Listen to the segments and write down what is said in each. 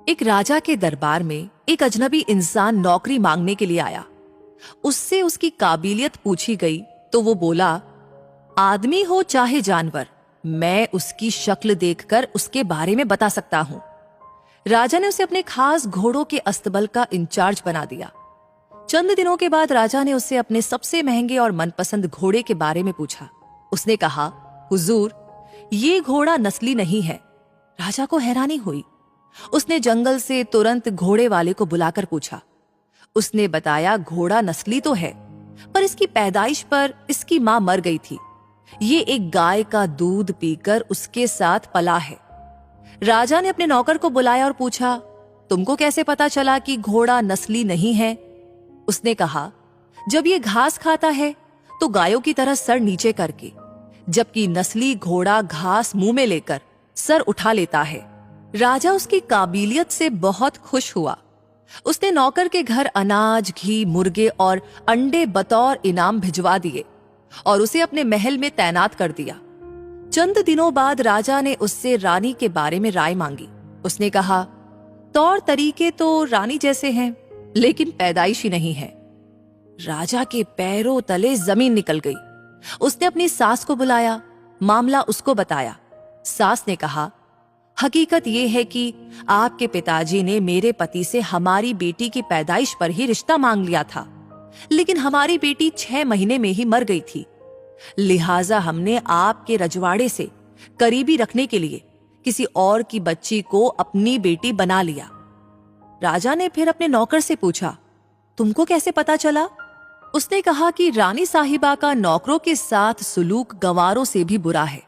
एक राजा के दरबार में एक अजनबी इंसान नौकरी मांगने के लिए आया। उससे उसकी काबिलियत पूछी गई तो वो बोला, आदमी हो चाहे जानवर, मैं उसकी शक्ल देखकर उसके बारे में बता सकता हूं। राजा ने उसे अपने खास घोड़ों के अस्तबल का इंचार्ज बना दिया। चंद दिनों के बाद राजा ने उससे अपने सबसे महंगे और मनपसंद घोड़े के बारे में पूछा। उसने कहा, हुजूर, ये घोड़ा नस्ली नहीं है। राजा को हैरानी हुई। उसने जंगल से तुरंत घोड़े वाले को बुलाकर पूछा। उसने बताया, घोड़ा नस्ली तो है, पर इसकी पैदाइश पर इसकी मां मर गई थी। ये एक गाय का दूध पीकर उसके साथ पला है। राजा ने अपने नौकर को बुलाया और पूछा, तुमको कैसे पता चला कि घोड़ा नस्ली नहीं है? उसने कहा, जब ये घास खाता है तो गायों की तरह सर नीचे करके, जबकि नस्ली घोड़ा घास मुंह में लेकर सर उठा लेता है। राजा उसकी काबिलियत से बहुत खुश हुआ। उसने नौकर के घर अनाज, घी, मुर्गे और अंडे बतौर इनाम भिजवा दिए और उसे अपने महल में तैनात कर दिया। चंद दिनों बाद राजा ने उससे रानी के बारे में राय मांगी। उसने कहा, तौर तरीके तो रानी जैसे हैं, लेकिन पैदाइशी नहीं है। राजा के पैरों तले जमीन निकल गई। उसने अपनी सास को बुलाया, मामला उसको बताया। सास ने कहा, हकीकत यह है कि आपके पिताजी ने मेरे पति से हमारी बेटी की पैदाइश पर ही रिश्ता मांग लिया था, लेकिन हमारी बेटी 6 महीने में ही मर गई थी। लिहाजा हमने आपके रजवाड़े से करीबी रखने के लिए किसी और की बच्ची को अपनी बेटी बना लिया। राजा ने फिर अपने नौकर से पूछा, तुमको कैसे पता चला? उसने कहा कि रानी साहिबा का नौकरों के साथ सुलूक गंवारों से भी बुरा है।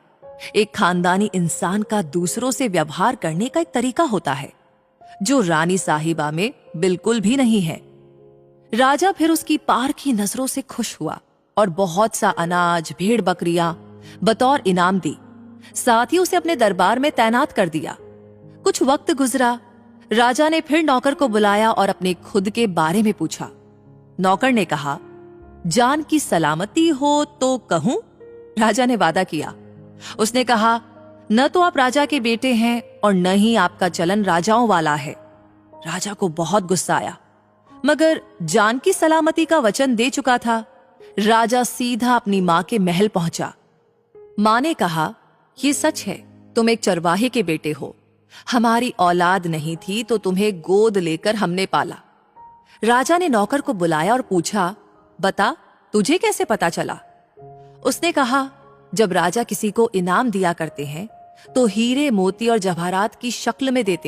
एक खानदानी इंसान का दूसरों से व्यवहार करने का एक तरीका होता है जो रानी साहिबा में बिल्कुल भी नहीं है। राजा फिर उसकी पारखी नजरों से खुश हुआ और बहुत सा अनाज, भेड़ बकरियां बतौर इनाम दी। साथ ही उसे अपने दरबार में तैनात कर दिया। कुछ वक्त गुजरा। राजा ने फिर नौकर को बुलाया और अपने खुद के बारे में पूछा। नौकर ने कहा, जान की सलामती हो तो कहूं? राजा ने वादा किया। उसने कहा, न तो आप राजा के बेटे हैं और न ही आपका चलन राजाओं वाला है। राजा को बहुत गुस्सा आया, मगर जान की सलामती का वचन दे चुका था। राजा सीधा अपनी मां के महल पहुंचा। मां ने कहा, यह सच है, तुम एक चरवाहे के बेटे हो। हमारी औलाद नहीं थी तो तुम्हें गोद लेकर हमने पाला। राजा ने नौकर को बुलाया और पूछा, बता, तुझे कैसे पता चला? उसने कहा, जब राजा किसी को इनाम दिया करते हैं तो हीरे, मोती और जवाहरात की शक्ल में देते